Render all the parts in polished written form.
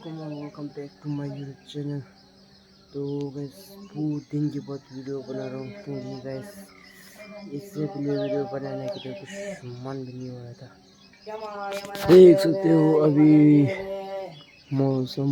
welcome back to my YouTube channel. तो guys पूरे दिन के बाद वीडियो बना रहा हूँ क्योंकि guys इससे पहले वीडियो बनाने के लिए कुछ मन भी नहीं हो रहा था। देख सकते हो अभी मौसम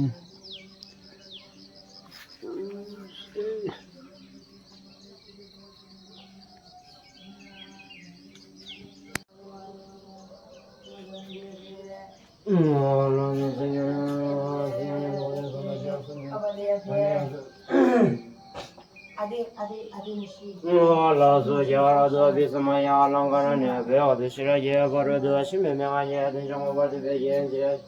Lazo jara do bisma ya langana ne be o de shira ye goro do shi me me anya de jong ba de be ye je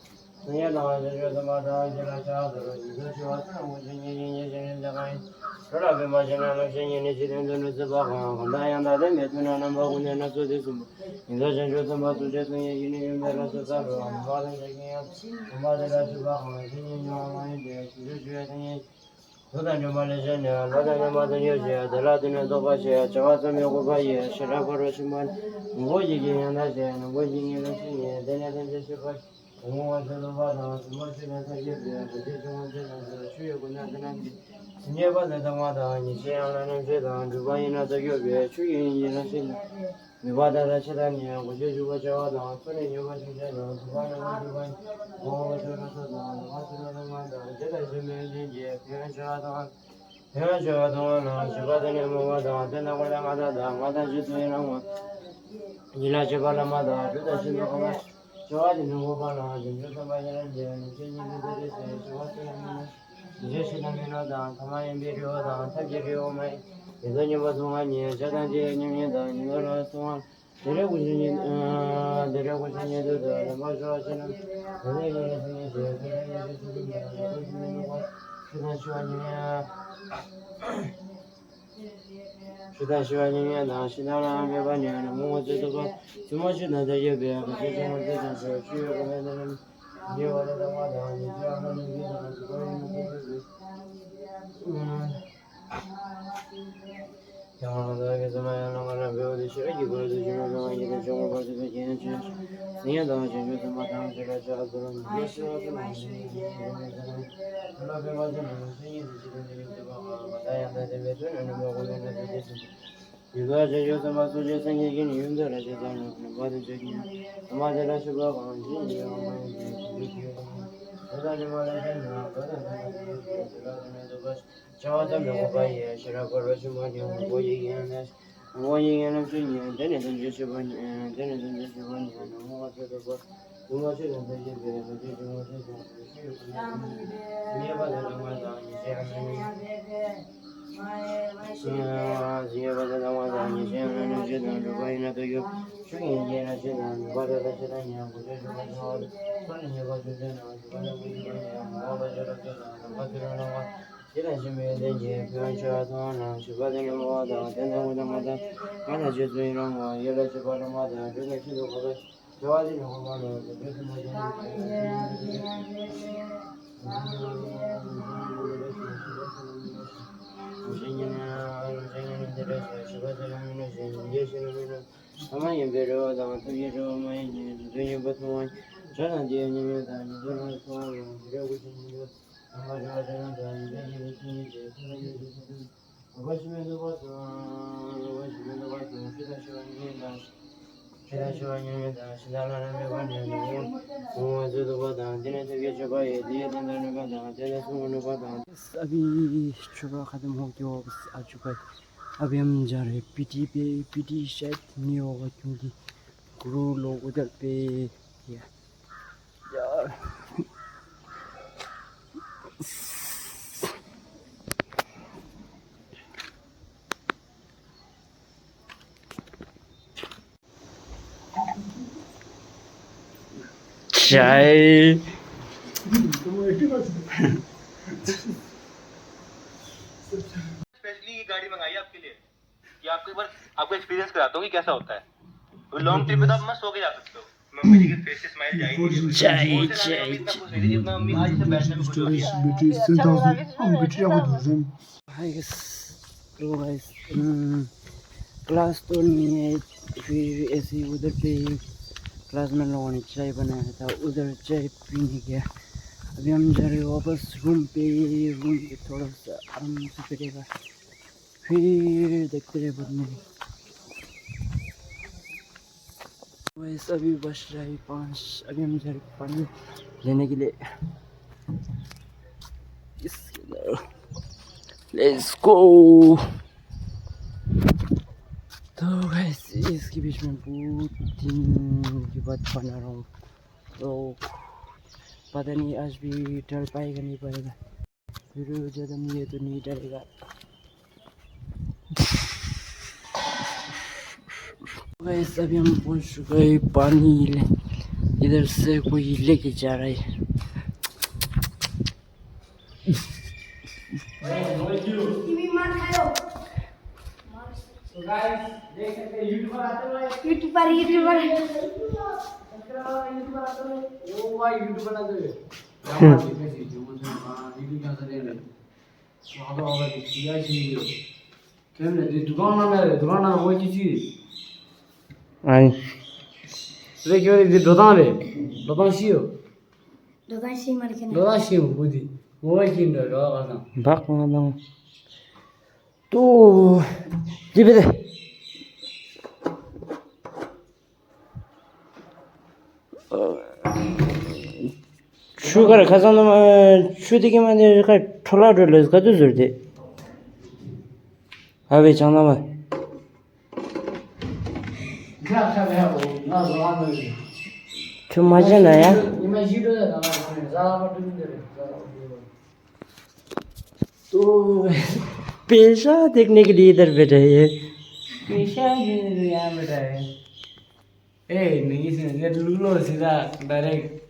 ne la de je ma da je la cha do ji de shi wa sa mo je ni ni je de ga ra be ma je na lo je ni ni ji de de de ba ga da yang da de me tu na na ba gu ne na so de su ni de je je ma tu je su ye ni ni me la so sa ro ma de je ni ya ma de la ju ba ga ji ni ni ma ni de shi je je de ni Lodan Malaysia, Lodan Malaysia, the Latin of Asia, Chawasam Yokobaye, Sharabaroshiman, Wojing and Asia, and Wojing in the Senior, then I didn't just about one of the Vada, Motion as I give you, the Dijon, the Shio, never the Mada, and Nishan and Jeda, and Dubai and the Yoga, Tree in the Nevada, the Chadania, which is what you are, 20 years in general, one of the one, all the Mada, Jedi, Jimmy, Here, Jadon, Jabadani Mada, then I want another, Mada Jutuina, Nila Jabala Mada, Judas, Jordan Mobana, Jutabaya, Jessinamina, Kamayan Birio, Tajirio, my, the Danya was one year, Jadan, the one. The revolution, the Major, Shudashivania, Shidana, Mevania, Mojo, too much another year, You got to use the muscle just and you can use the rest of the body checking. The mother has to go on अभी सुबह ख़त्म हो गया वापस आ चुका है। अभी हम जा रहे हैं पीटी पे। पीटी शायद नहीं होगा क्योंकि गुरु लोग उधर पे यार चाय स्पेशली गाड़ी मंगाई है आपके लिए कि आपको एक बार आपको एक्सपीरियंस कराता हूँ कि कैसा होता है। तो लॉन्ग ट्रिप पे तो आप मस्त सो के जा सकते हो। मम्मी जी के फेस से स्माइल जाएगी। चाय जितना मम्मी आज से बैठने में खुश हो गया। क्लास तो नहीं है, फिर ऐसे उधर पे क्लास में लोगों ने चाय बनाया था, उधर चाय पीने गया। अभी हम जा रहे हैं वापस रूम पे थोड़ा सा आराम से करेगा फिर देखते रहे बाद में वैसे अभी बच रहा है 5 अभी हम जा रहे हैं पानी लेने के लिए लेट्स गो तो गाइस इसके बीच में बहुत दिन के बाद बना रहा हूँ तो पता नहीं आज भी डर पाएगा नहीं पाएगा वीडियो ज़्यादा नहीं है तो नहीं डरेगा गाइस अभी हम पहुंच चुके हैं पानी इधर से कोई लेके जा रहा है यूट्यूबर 아니 그래 이제 너다네 너다 쉬어 도단 씨만 이렇게 너다 쉬어 어디 뭐가 있긴데 너가 가서 박나랑 또 집에 슈가를 가서 놓으면 슈디기만 해가 톨라를 가도 줄대 아왜 장난만 그냥 하고 나 너가 좀 하잖아요 이만 쉬려다 나가 사람을 듣는데 तो पेशा देखने के लिए इधर बैठे हैं पेशा यहाँ बैठा है ए नहीं से ये लूलो सीधा डायरेक्ट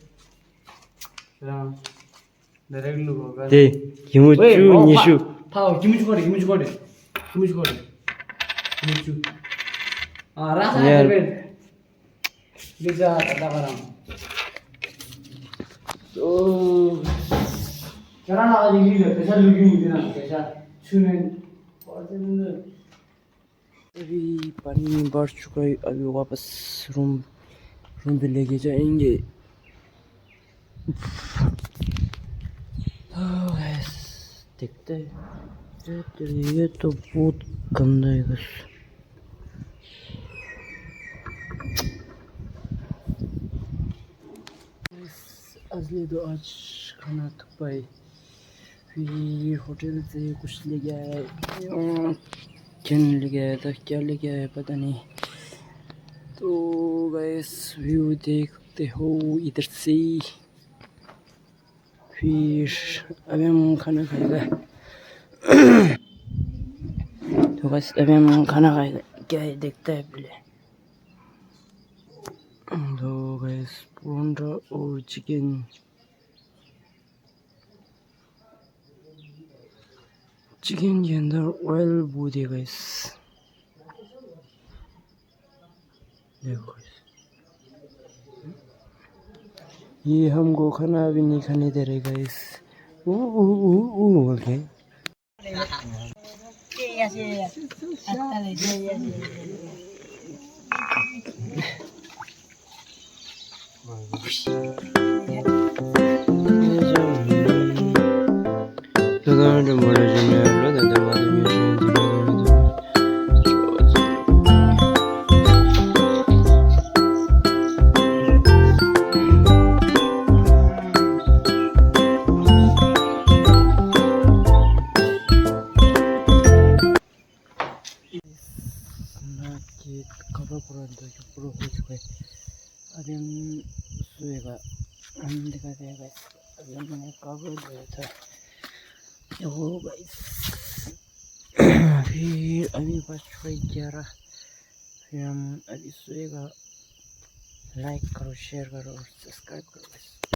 लूलो 네 김우주 니슈 타오 김우주 거리 아 라사 예. 데벨 리자 다가랑 또 저랑 아직 이제 배사 루기무지나 배사 추는 어제는 अभी पानी बढ़ चुका है अभी वापस रूम पे लेके जाएंगे देखते हैं ये तो बहुत गंदा है बस असली तो आज खाना थक पाए फिर होटल से कुछ ले गया है चिकन ले गया था क्या ले गया है पता नहीं तो गैस व्यू देखते हो इधर से फिर अभी हम खाना खाएगा तो गैस अभी हम खाना खाएगा क्या है देखता है पहले तो गैस परोंठा और चिकन चिकन के अंदर ऑयल बहुत है गाइस देखो ये हमको खाना भी नहीं खाने दे रहे गाइस ओके 그거를 모르시면 나도 कवर पूरा पूरा हो चुका है अभी हम सोएगा हम दिखाते हैं गाइस अभी हमने कवर दिया था ओ गाइस फिर अभी बस 11 फिर हम अभी सोएगा लाइक करो शेयर करो और सब्सक्राइब करो गाइस